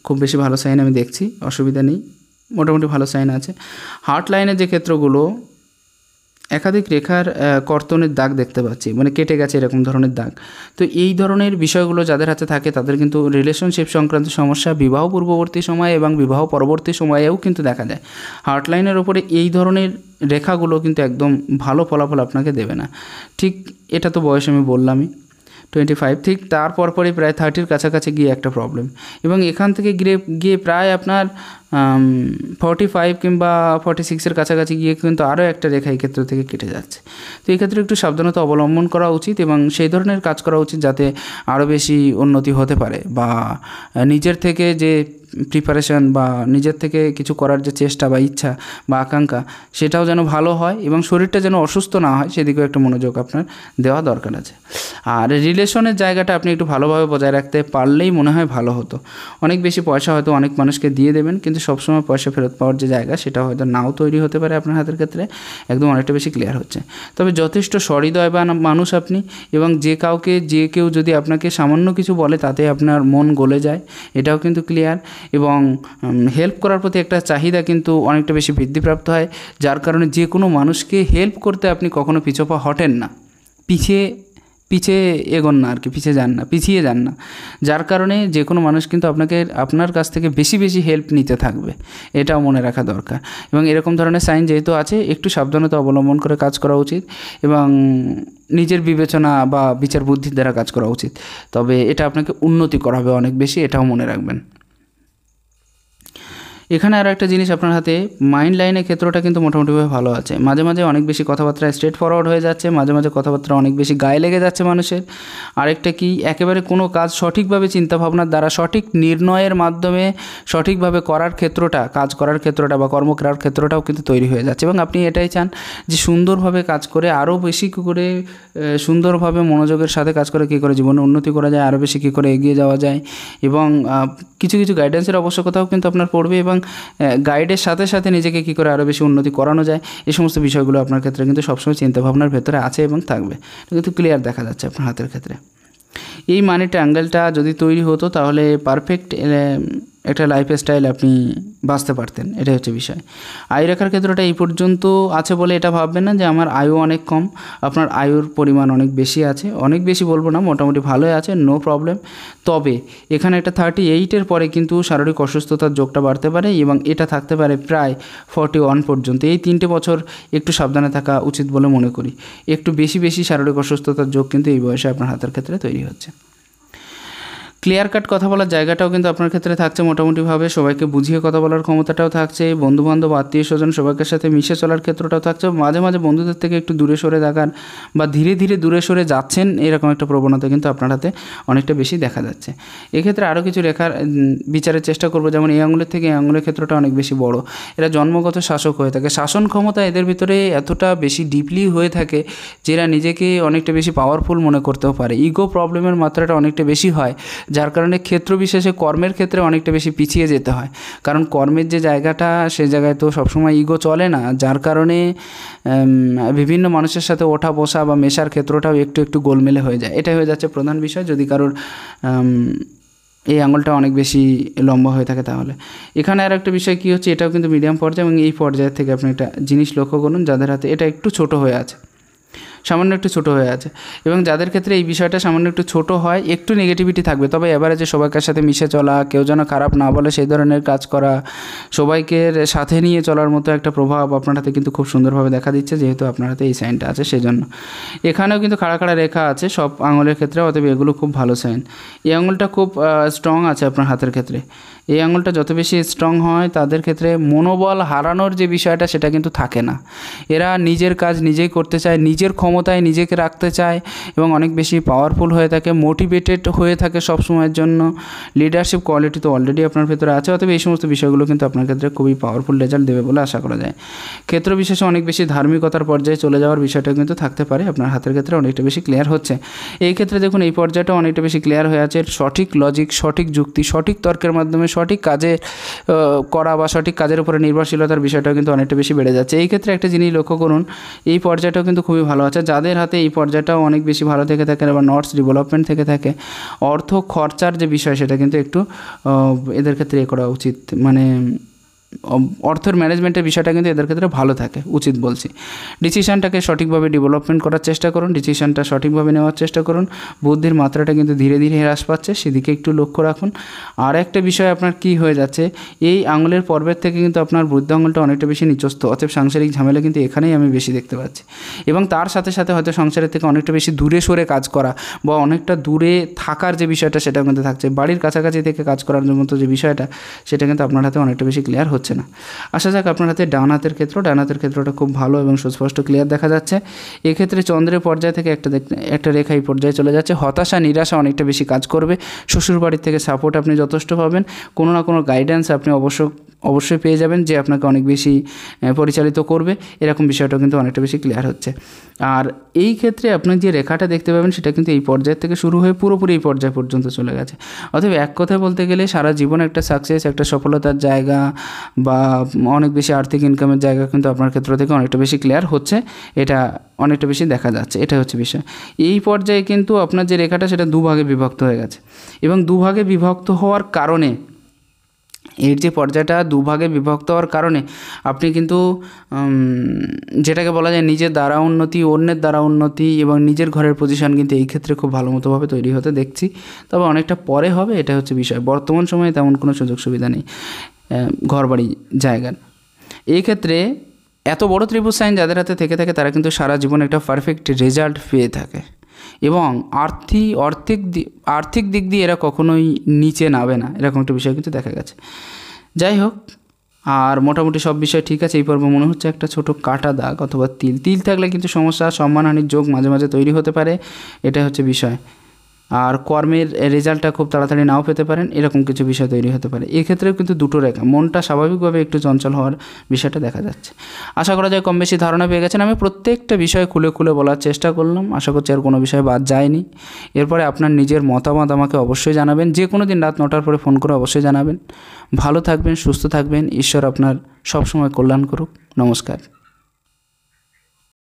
খুব বেশি ভালো সাইন আমি দেখছি, অসুবিধা নেই, মোটামুটি ভালো সাইন আছে। হার্ট লাইনের যে ক্ষেত্রগুলো একাধিক রেখার কর্তনের দাগ দেখতে পাচ্ছি, মানে কেটে গেছে এরকম ধরনের দাগ। তো এই ধরনের বিষয়গুলো যাদের হাতে থাকে তাদের কিন্তু রিলেশনশিপ সংক্রান্ত সমস্যা বিবাহ পূর্ববর্তী সময়ে এবং বিবাহ পরবর্তী সময়েও কিন্তু দেখা যায়। হার্ট লাইনের ওপরে এই ধরনের রেখাগুলো কিন্তু একদম ভালো ফলাফল আপনাকে দেবে না। ঠিক এটা তো বয়স আমি বললামই 25, ঠিক তার পরপরই প্রায় 30-র কাছাকাছি গিয়ে একটা প্রবলেম, এবং এখান থেকে গিয়ে প্রায় আপনার 45 কিংবা 46-এর কাছাকাছি গিয়ে কিন্তু আরও একটা রেখা এই ক্ষেত্র থেকে কেটে যাচ্ছে। তো এই ক্ষেত্রে একটু সাবধানতা অবলম্বন করা উচিত এবং সেই ধরনের কাজ করা উচিত যাতে আরও বেশি উন্নতি হতে পারে, বা নিজের থেকে যে প্রিপারেশন বা নিজের থেকে কিছু করার যে চেষ্টা বা ইচ্ছা বা আকাঙ্ক্ষা সেটাও যেন ভালো হয় এবং শরীরটা যেন অসুস্থ না হয় সেদিকেও একটা মনোযোগ আপনার দেওয়া দরকার আছে। আর রিলেশনের জায়গাটা আপনি একটু ভালোভাবে বজায় রাখতে পারলেই মনে হয় ভালো হতো। অনেক বেশি পয়সা হয়তো অনেক মানুষকে দিয়ে দেবেন, কিন্তু সবসময় পয়সা ফেরত পাওয়ার যে জায়গা সেটা হয়তো নাও তৈরি হতে পারে আপনার হাতের ক্ষেত্রে, একদম অনেকটা বেশি ক্লিয়ার হচ্ছে। তবে যথেষ্ট সহৃদয়বান মানুষ আপনি, এবং যে কেউ যদি আপনাকে সামান্য কিছু বলে তাতে আপনার মন গলে যায়, এটাও কিন্তু ক্লিয়ার। এবং হেল্প করার প্রতি একটা চাহিদা কিন্তু অনেকটা বেশি বৃদ্ধিপ্রাপ্ত হয়, যার কারণে যে কোনো মানুষকে হেল্প করতে আপনি কখনো পিছপা হটেন না, পিছিয়ে এগোন না আর কি, পিছিয়ে যান না, যার কারণে যে কোনো মানুষ কিন্তু আপনার কাছ থেকে বেশি হেল্প নিতে থাকবে, এটাও মনে রাখা দরকার। এবং এরকম ধরনের সাইন যেহেতু আছে, একটু সাবধানতা অবলম্বন করে কাজ করা উচিত এবং নিজের বিবেচনা বা বিচার বুদ্ধির দ্বারা কাজ করা উচিত, তবে এটা আপনাকে উন্নতি করাবে অনেক বেশি, এটাও মনে রাখবেন। এখানে আরও একটা জিনিস, আপনার হাতে মাইন্ড লাইনের ক্ষেত্রটা কিন্তু মোটামুটিভাবে ভালো আছে। মাঝে মাঝে অনেক বেশি কথাবার্তা স্ট্রেট ফরওয়ার্ড হয়ে যাচ্ছে, মাঝে মাঝে কথাবার্তা অনেক বেশি গায়ে লেগে যাচ্ছে মানুষের। আরেকটা কি, একেবারে কোনো কাজ সঠিকভাবে চিন্তাভাবনার দ্বারা সঠিক নির্ণয়ের মাধ্যমে সঠিকভাবে কাজ করার ক্ষেত্রটা বা কর্ম করার ক্ষেত্রটাও কিন্তু তৈরি হয়ে যাচ্ছে, এবং আপনি এটাই চান যে সুন্দরভাবে কাজ করে আরও বেশি করে সুন্দরভাবে মনোযোগের সাথে কাজ করে কী করে জীবনে উন্নতি করা যায়, আরও বেশি কী করে এগিয়ে যাওয়া যায়, এবং কিছু গাইডেন্সের আবশ্যকতাও কিন্তু আপনার পড়বে, এবং গাইডের সাথে সাথে নিজেকে কী করে আরও বেশি উন্নতি করানো যায়, এই সমস্ত বিষয়গুলো আপনার ক্ষেত্রে কিন্তু সবসময় চিন্তাভাবনার ভেতরে আছে এবং থাকবে, কিন্তু ক্লিয়ার দেখা যাচ্ছে আপনার হাতের ক্ষেত্রে। এই মানি ট্রায়াঙ্গেলটা যদি তৈরি হতো তাহলে পারফেক্ট একটা লাইফস্টাইল আপনি বাঁচতে পারতেন, এটাই হচ্ছে বিষয়। আয় রেখার ক্ষেত্রটা এই পর্যন্ত আছে বলে এটা ভাববেন না যে আমার আয়ু অনেক কম, আপনার আয়ুর পরিমাণ অনেক বেশি আছে, অনেক বেশি বলবো না, মোটামুটি ভালোই আছে, নো প্রবলেম। তবে এখানে একটা 38-এর পরে কিন্তু শারীরিক অসুস্থতার যোগটা বাড়তে পারে এবং এটা থাকতে পারে প্রায় 41 পর্যন্ত। এই 3টে বছর একটু সাবধানে থাকা উচিত বলে মনে করি। একটু বেশি শারীরিক অসুস্থতার যোগ কিন্তু এই বয়সে আপনার হাতের ক্ষেত্রে তৈরি হচ্ছে। ক্লিয়ার কাট কথা বলার জায়গাটাও কিন্তু আপনার ক্ষেত্রে থাকছে মোটামুটিভাবে, সবাইকে বুঝিয়ে কথা বলার ক্ষমতাটাও থাকছে, বন্ধুবান্ধব আত্মীয় স্বজন সবাইকার সাথে মিশে চলার ক্ষেত্রটাও থাকছে, মাঝে মাঝে বন্ধুদের থেকে একটু দূরে সরে থাকার বা ধীরে দূরে সরে যাচ্ছেন এরকম একটা প্রবণতা কিন্তু আপনার হাতে অনেকটা বেশি দেখা যাচ্ছে। এক্ষেত্রে আরও কিছু রেখার বিচারের চেষ্টা করবো, যেমন এই আঙুলের থেকে এই আঙুলের ক্ষেত্রটা অনেক বেশি বড়, এরা জন্মগত শাসক হয়ে থাকে, শাসন ক্ষমতা এদের ভিতরে এতটা বেশি ডিপলি হয়ে থাকে যে এরা নিজেকে অনেকটা বেশি পাওয়ারফুল মনে করতেও পারে, ইগো প্রবলেমের মাত্রাটা অনেকটা বেশি হয়, যার কারণে ক্ষেত্র বিশেষে কর্মের ক্ষেত্রে অনেকটা বেশি পিছিয়ে যেতে হয়, কারণ কর্মের যে জায়গাটা সে জায়গায় তো সবসময় ইগো চলে না, যার কারণে বিভিন্ন মানুষের সাথে ওঠা বসা বা মেশার ক্ষেত্রটাও একটু গোলমেলে হয়ে যায়, এটাই হয়ে যাচ্ছে প্রধান বিষয়। যদি কারোর এই আঙুলটা অনেক বেশি লম্বা হয়ে থাকে তাহলে। এখানে আর একটা বিষয় কী হচ্ছে, এটাও কিন্তু মিডিয়াম পর্যায়ে, এবং এই পর্যায়ের থেকে আপনি একটা জিনিস লক্ষ্য করুন, যাদের হাতে এটা একটু ছোট হয়ে আছে, সামান্য একটু ছোটো হয়ে আছে, এবং যাদের ক্ষেত্রে এই বিষয়টা সামান্য একটু ছোট হয় একটু নেগেটিভিটি থাকবে, তবে এভারেজে সবাইকার সাথে মিশে চলা, কেউ যেন খারাপ না বলে সেই ধরনের কাজ করা, সবাইকে সাথে নিয়ে চলার মতো একটা প্রভাব আপনার হাতে কিন্তু খুব সুন্দরভাবে দেখা দিচ্ছে, যেহেতু আপনার হাতে এই সাইনটা আছে সেজন্য। এখানেও কিন্তু খাড়া রেখা আছে সব আঙুলের ক্ষেত্রে, অতএব এগুলো খুব ভালো সাইন। এই আঙুলটা খুব স্ট্রং আছে আপনার হাতের ক্ষেত্রে, এই আঙুলটা যত বেশি স্ট্রং হয় তাদের ক্ষেত্রে মনোবল হারানোর যে বিষয়টা সেটা কিন্তু থাকে না, এরা নিজের কাজ নিজেই করতে চায়, নিজের ক্ষমতা ক্ষমতায় নিজেকে রাখতে চায় এবং অনেক বেশি পাওয়ারফুল হয়ে থাকে, মোটিভেটেড হয়ে থাকে সব সময়ের জন্য। লিডারশিপ কোয়ালিটি তো অলরেডি আপনার ভেতরে আছে, অতএব এই সমস্ত বিষয়গুলো কিন্তু আপনার ক্ষেত্রে খুবই পাওয়ারফুল রেজাল্ট দেবে বলে আশা করা যায়। ক্ষেত্র বিশেষে অনেক বেশি ধার্মিকতার পর্যায়ে চলে যাওয়ার বিষয়টা কিন্তু থাকতে পারে, আপনার হাতের ক্ষেত্রে অনেকটা বেশি ক্লিয়ার হচ্ছে। এই ক্ষেত্রে দেখুন এই পর্যায়টা অনেকটা বেশি ক্লিয়ার হয়ে আছে। সঠিক লজিক, সঠিক যুক্তি, সঠিক তর্কের মাধ্যমে সঠিক কাজে করা বা সঠিক কাজের উপরে নির্ভরশীলতার বিষয়টাও কিন্তু অনেকটা বেশি বেড়ে যাচ্ছে। এই ক্ষেত্রে একটা জিনিস লক্ষ্য করুন, এই পর্যায়টাও কিন্তু খুবই ভালো আছে। যাদের হাতে এই পর্যায়টাও অনেক বেশি ভালো থেকে থাকে বা নটস ডেভেলপমেন্ট থেকে থাকে, অর্থ খরচার যে বিষয় সেটা কিন্তু একটু এদের ক্ষেত্রে করা উচিত, মানে অর্থের ম্যানেজমেন্টের বিষয়টা কিন্তু এদের ক্ষেত্রে ভালো থাকে, উচিত বলছি। ডিসিশনটাকে সঠিকভাবে ডেভেলপমেন্ট করার চেষ্টা করুন, ডিসিশনটা সঠিকভাবে নেওয়ার চেষ্টা করুন। বুদ্ধির মাত্রাটা কিন্তু ধীরে ধীরে হ্রাস পাচ্ছে, সেদিকে একটু লক্ষ্য রাখুন। আর একটা বিষয় আপনার কি হয়ে যাচ্ছে, এই আঙুলের পর্বের থেকে কিন্তু আপনার বুদ্ধি আঙুলটা অনেকটা বেশি নিচস্থ, অতএব সাংসারিক ঝামেলা কিন্তু এখানেই আমি বেশি দেখতে পাচ্ছি। এবং তার সাথে সাথে হয়তো সংসারের থেকে অনেকটা বেশি দূরে সরে কাজ করা বা অনেকটা দূরে থাকার যে বিষয়টা সেটা কিন্তু থাকছে। বাড়ির কাছাকাছি থেকে কাজ করার মতো যে বিষয়টা সেটা কিন্তু আপনার হাতে অনেকটা বেশি ক্লিয়ার হচ্ছে না। আসা যাক আপনার হাতে ডান হাতের ক্ষেত্রটা খুব ভালো এবং সুস্পষ্ট ক্লিয়ার দেখা যাচ্ছে। এক্ষেত্রে চন্দ্রের পর্যায় থেকে একটা রেখা এই পর্যায়ে চলে যাচ্ছে। হতাশা, নিরাশা অনেকটা বেশি কাজ করবে। শ্বশুর বাড়ির থেকে সাপোর্ট আপনি যথেষ্ট পাবেন, কোনো না কোনো গাইডেন্স আপনি অবশ্যই পেয়ে যাবেন যে আপনাকে অনেক বেশি পরিচালিত করবে, এরকম বিষয়টা কিন্তু অনেকটা বেশি ক্লিয়ার হচ্ছে। আর এই ক্ষেত্রে আপনি যে রেখাটা দেখতে পাবেন সেটা কিন্তু এই পর্যায় থেকে শুরু হয়ে পুরোপুরি এই পর্যায় পর্যন্ত চলে গেছে। অতএব এক কথায় বলতে গেলে সারা জীবন একটা সাকসেস, একটা সফলতার জায়গা বা অনেক বেশি আর্থিক ইনকামের জায়গা কিন্তু আপনার ক্ষেত্র থেকে অনেকটা বেশি ক্লিয়ার হচ্ছে, এটা অনেকটা বেশি দেখা যাচ্ছে। এটা হচ্ছে বিষয়। এই পর্যায়ে কিন্তু আপনার যে রেখাটা সেটা দুভাগে বিভক্ত হয়ে গেছে এবং দুভাগে বিভক্ত হওয়ার কারণে, এর যে পর্যায়টা দুভাগে বিভক্ত হওয়ার কারণে আপনি কিন্তু যেটাকে বলা যায় নিজের দ্বারা উন্নতি, অন্যের দ্বারা উন্নতি এবং নিজের ঘরের পজিশন কিন্তু এই ক্ষেত্রে খুব ভালো মতোভাবে তৈরি হতে দেখছি। তবে অনেকটা পরে হবে, এটা হচ্ছে বিষয়। বর্তমান সময়ে তেমন কোনো সুযোগ সুবিধা নেই ঘরবাড়ি জায়গার। এই ক্ষেত্রে এত বড় ত্রিভুজ সাইন যাদের হাতে থেকে থাকে তারা কিন্তু সারা জীবন একটা পারফেক্ট রেজাল্ট পেয়ে থাকে এবং আর্থিক দিক দিয়ে এরা কখনোই নিচে নামবে না, এরকম একটা বিষয় কিন্তু দেখা গেছে। যাই হোক, আর মোটামুটি সব বিষয় ঠিক আছে। এই পর্ব মনে হচ্ছে একটা ছোট কাটা দাগ অথবা তিল থাকলে কিন্তু সমস্যা, সম্মানহানির যোগ মাঝে মাঝে তৈরি হতে পারে, এটা হচ্ছে বিষয়। আর কর্মের রেজাল্টটা খুব তাড়াতাড়ি নাও পেতে পারেন, এরকম কিছু বিষয় তৈরি হতে পারে। এক্ষেত্রেও কিন্তু দুটো রেখা, মনটা স্বাভাবিকভাবে একটু চঞ্চল হওয়ার বিষয়টা দেখা যাচ্ছে। আশা করা যায় কম বেশি ধারণা পেয়ে গেছেন। আমি প্রত্যেকটা বিষয় খুলে বলার চেষ্টা করলাম, আশা করছি আর কোনো বিষয় বাদ যায়নি। এরপরে আপনার নিজের মতামত আমাকে অবশ্যই জানাবেন, যে কোনো দিন রাত 9টার পরে ফোন করে অবশ্যই জানাবেন। ভালো থাকবেন, সুস্থ থাকবেন, ঈশ্বর আপনার সবসময় কল্যাণ করুক। নমস্কার।